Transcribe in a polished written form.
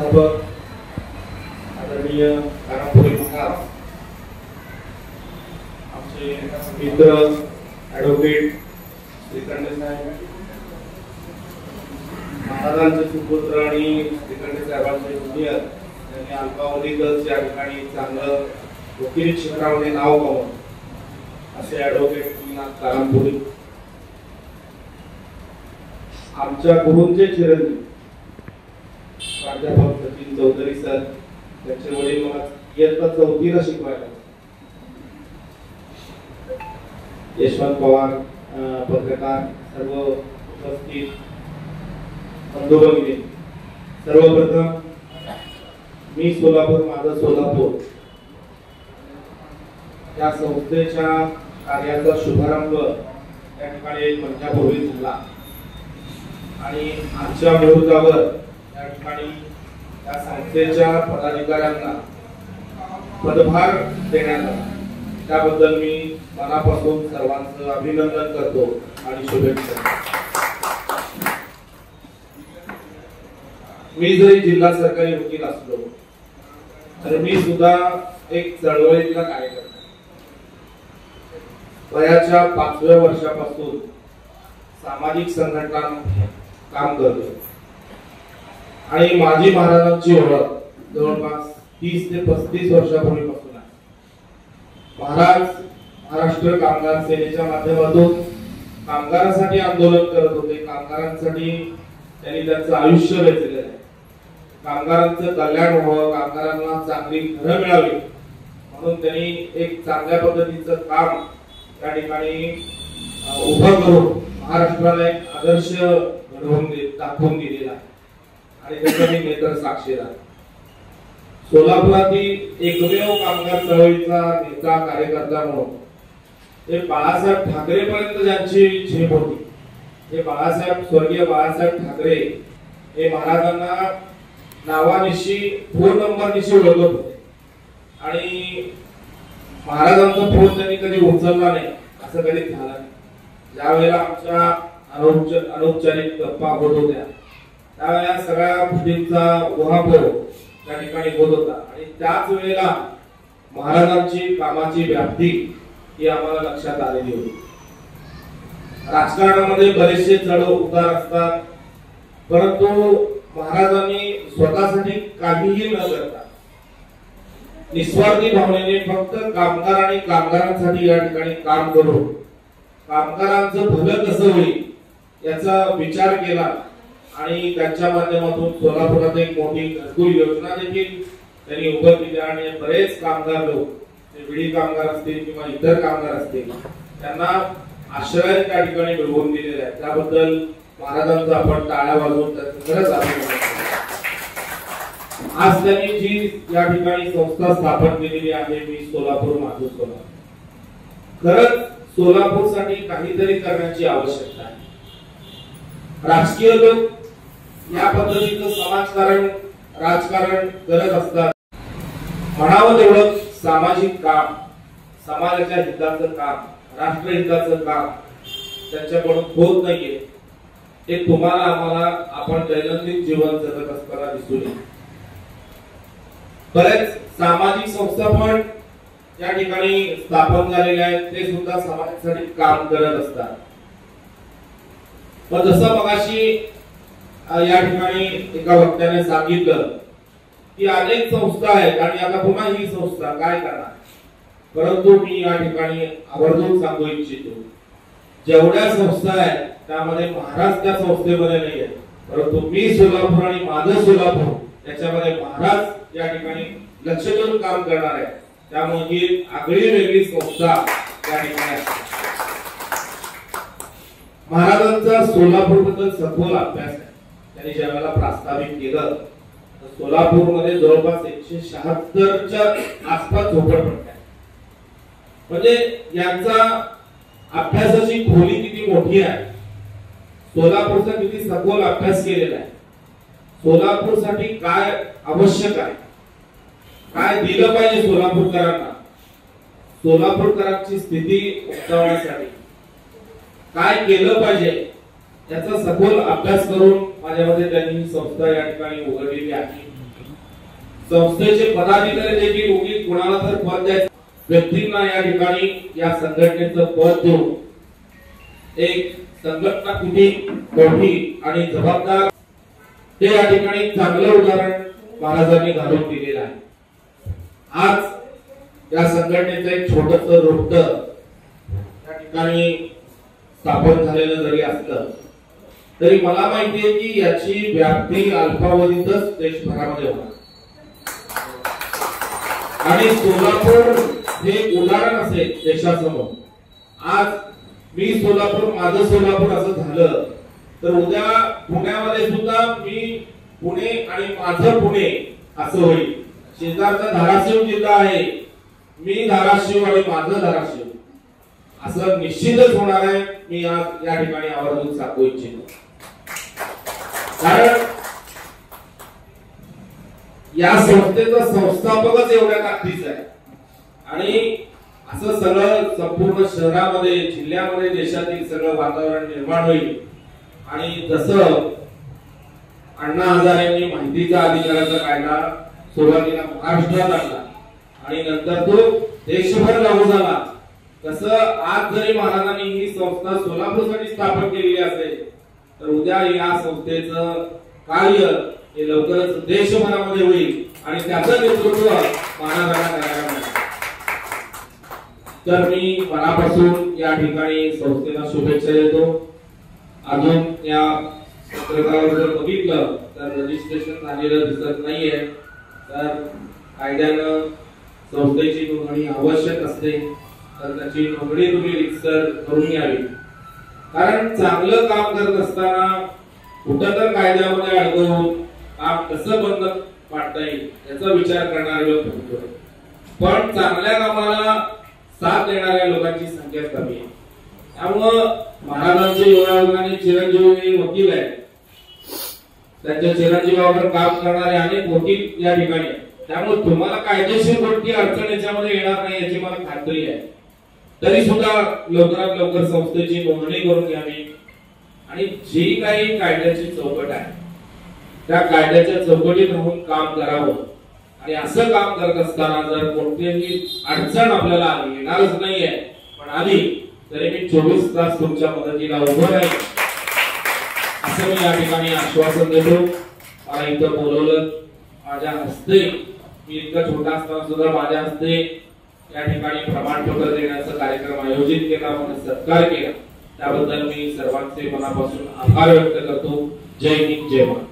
संस्थापक आदरणीय कारापुरे महाराज, आमचे मित्र ॲडव्होकेट श्रीखंडे साहेब, महाराजांचे सुपुत्र आणि श्रीखंडे साहेबांचे ज्युनियर यांनी अल्पावधीतच या ठिकाणी चांगलं वकिली क्षेत्रामध्ये नाव कमवलं असे ॲडव्होकेट कारापुरे. आमच्या गुरूंचे चिरंजीव प्राध्यापक सचिन चौधरी सर, त्यांचे वडील मला इयत्ता 4थीला शिकवायला. यशवंत पवार पत्रकार, सर्व उपस्थित बंधू भगिनी, सर्वप्रथम मी सोलापूर माझं सोलापूर या संस्थेच्या कार्याचा शुभारंभ या ठिकाणी महिन्यापूर्वी झाला आणि आजच्या मुहूर्तावर या ठिकाणी या संस्थेच्या पदाधिकाऱ्यांना पदभार देण्यात आला. त्याबद्दल मी मनापासून सर्वांचं अभिनंदन करतो आणि शुभेच्छा. मी जरी जिल्हा सरकारी वकील असलो तर मी सुद्धा एक चळवळीतला कार्यकर्ता. वयाच्या 5व्या वर्षापासून सामाजिक संघटनांमध्ये काम करतो आणि माजी महाराजांची ओळख जवळपास 30 ते 35 वर्षापूर्वीपासून आहे. महाराज महाराष्ट्र कामगार सेनेच्या माध्यमातून कामगारांसाठी आंदोलन करत होते. कामगारांसाठी त्यांनी त्यांचं आयुष्य वेचलेलं आहे. कामगारांचं कल्याण व्हावं, कामगारांना चांगली घरं मिळावी म्हणून त्यांनी एक चांगल्या पद्धतीचं काम त्या ठिकाणी उभं करून महाराष्ट्राला एक आदर्श घडवून दाखवून दिलेला आहे आणि त्याचा मी नेत्र साक्षीदार आहे. सोलापुरातील एकमेव कामगार चळवळीचा नेता कार्यकर्ता म्हणून ते बाळासाहेब ठाकरे पर्यंत ज्यांची झेप होती, हे बाळासाहेब स्वर्गीय बाळासाहेब ठाकरे हे महाराजांना नावानिशी फोन नंबरनिशी ओळखत होते आणि महाराजांचा फोन त्यांनी कधी उचलला नाही असं कधी झालं नाही. ज्या वेळेला आमच्या अनौपचारिक गप्पा होत होत्या त्यावेळेला सगळ्या गोष्टींचा उहापोह त्या ठिकाणी होत होता आणि त्याच वेळेला महाराजांची कामाची व्याप्ती ही आम्हाला लक्षात आलेली होती. राजकारणामध्ये बरेचसे चढ उतार असतात, परंतु महाराजांनी स्वतःसाठी काहीही न करता निस्वार्थी भावनेने फक्त कामगार आणि कामगारांसाठी या ठिकाणी काम करून कामगारांचं भलं कसं होईल याचा विचार केला आणि त्यांच्या माध्यमातून सोलापुरात एक मोठी घरकुल योजना देखील त्यांनी उभं केली आणि बरेच कामगार लोक, विडी कामगार असतील किंवा इतर कामगार असतील, त्यांना आश्रय त्या ठिकाणी मिळवून दिलेला आहे. त्याबद्दल महाराजांचा आपण टाळ्या वाजवून खरंच अभिनंदन. आज त्यांनी जी या ठिकाणी संस्था स्थापन केलेली आहे, मी सोलापूर माझं सोलापूर, खरंच सोलापूरसाठी काहीतरी करण्याची आवश्यकता आहे. राजकीय लोक या पद्धतीचं समाजकारण राजकारण करत असतात. म्हणावं तेवढं सामाजिक काम, समाजाच्या हिताचं काम, राष्ट्रहिताचं काम त्यांच्याकडून होत नाहीये. ते तुम्हाला आम्हाला आपण दैनंदिन जीवन जगत असताना दिसून येईल. बरेच सामाजिक संस्था पण या ठिकाणी स्थापन झालेल्या आहेत, ते सुद्धा समाजासाठी काम करत असतात. पण जसं मगाशी या ठिकाणी एका वक्त्याने सांगितलं की अनेक संस्था आहेत आणि आता पुन्हा ही संस्था काय करणार, परंतु मी या ठिकाणी आवर्जून सांगू इच्छितो, जेवढ्या संस्था आहेत त्यामध्ये महाराज त्या संस्थेमध्ये नाही आहेत, परंतु मी सोलापूर आणि माझं सोलापूर याच्यामध्ये महाराज या ठिकाणी लक्ष देऊन काम करणार आहे. त्यामुळे ही आगळी वेगळी संस्था त्या ठिकाणी असते. महाराजांचा सोलापूर बद्दल सखोल अभ्यास आहे. त्यांनी ज्यावेळेला प्रास्ताविक केलं तर सोलापूरमध्ये जवळपास 176च्या आसपास झोपडपट्ट्या, म्हणजे यांचा अभ्यासाची खोली किती मोठी आहे, सोलापूरचा किती सखोल अभ्यास केलेला आहे, सोलापूरसाठी काय आवश्यक आहे, काय दिलं पाहिजे सोलापूरकरांना, सोलापूरकरांची स्थिती उंचावण्यासाठी काय केलं पाहिजे याचा सखोल अभ्यास करून माझ्यामध्ये त्यांनी संस्था या ठिकाणी उघडलेली आहे. संस्थेचे पदाधिकारी देखील उगीच कुणाला तर पद द्यायचं व्यक्तींना या ठिकाणी या संघटनेचं पद देऊन एक संघटना किती मोठी आणि जबाबदार ते या ठिकाणी चांगलं उदाहरण महाराजांनी घालून दिलेलं आहे. आज या संघटनेचं एक छोटस रोपट या ठिकाणी स्थापन झालेलं जरी असलं तरी मला माहिती आहे की याची व्याप्ती अल्पावधीतच देशभरामध्ये होणार आणि सोलापूर हे उदाहरण असेल देशासमोर. आज मी सोलापूर माझं सोलापूर असं झालं तर उद्या पुण्यामध्ये सुद्धा मी पुणे आणि माझं पुणे असं होईल. शेजारचा धाराशिव जिल्हा आहे, मी धाराशिव आणि माझं धाराशिव असं निश्चितच होणार आहे. मी आज या ठिकाणी आवर्जून सांगू इच्छितो कारण या संस्थेचा संस्थापकच एवढ्या ताकदीचा आहे आणि असं सगळं संपूर्ण शहरामध्ये जिल्ह्यामध्ये देशातील सगळं वातावरण निर्माण होईल. आणि जसं अण्णा हजारेंनी माहितीचा अधिकाराचा कायदा सुरुवातीला महाराष्ट्रात आणला आणि नंतर तो देशभर लागू झाला, तसं आज जरी महाराजांनी ही संस्था सोलापूरसाठी स्थापन केलेली असेल तर उद्या या संस्थेचं कार्य हे लवकरच देशभरामध्ये होईल आणि त्याचं नेतृत्व महाराजांना करायला मिळेल. तर मी मनापासून या ठिकाणी संस्थेला शुभेच्छा देतो. अजून या पत्रकावर जर बघितलं तर रजिस्ट्रेशन झालेलं दिसत नाहीये, तर कायद्यानं संस्थेची नोंदणी आवश्यक असते, तर त्याची नोंदणी तुम्ही रितसर करून घ्यावी. कारण चांगलं काम करत असताना कुठं तर कायद्यामध्ये अडकवून काम कसं बंद पाडता येईल याचा विचार करणारे लोक होते, पण चांगल्या कामाला साथ देणाऱ्या लोकांची संख्या कमी आहे. त्यामुळं महाराजांचे योगायोगाने चिरंजीवी वकील आहेत, त्यांच्या चिरंजीवावर काम करणारे अनेक वकील या ठिकाणी. त्यामुळे तुम्हाला कायदेशीर कोणती अडचण याच्यामध्ये येणार नाही याची मला खात्री आहे. तरी सुद्धा लवकरात लवकर संस्थेची नोंदणी करून घ्यावी आणि जी काही कायद्याची चौकट आहे त्या कायद्याच्या चौकटीत राहून काम करावं. आणि असं काम करत असताना जर कोणतीही अडचण आपल्याला आली, येणारच नाहीये पण आली तरी मी 24 तास तुमच्या मदतीला उभं राहील असं मी या ठिकाणी आश्वासन देतो. मला इथं बोलवलं, माझ्या हस्ते, मी इतका छोटा असताना सुद्धा माझ्या हस्ते या ठिकाणी प्रमाणपत्र देण्याचा कार्यक्रम आयोजित केला, मला सत्कार केला, त्याबद्दल मी सर्वांचे मनापासून आभार व्यक्त करतो. जय हिंद, जय भारत.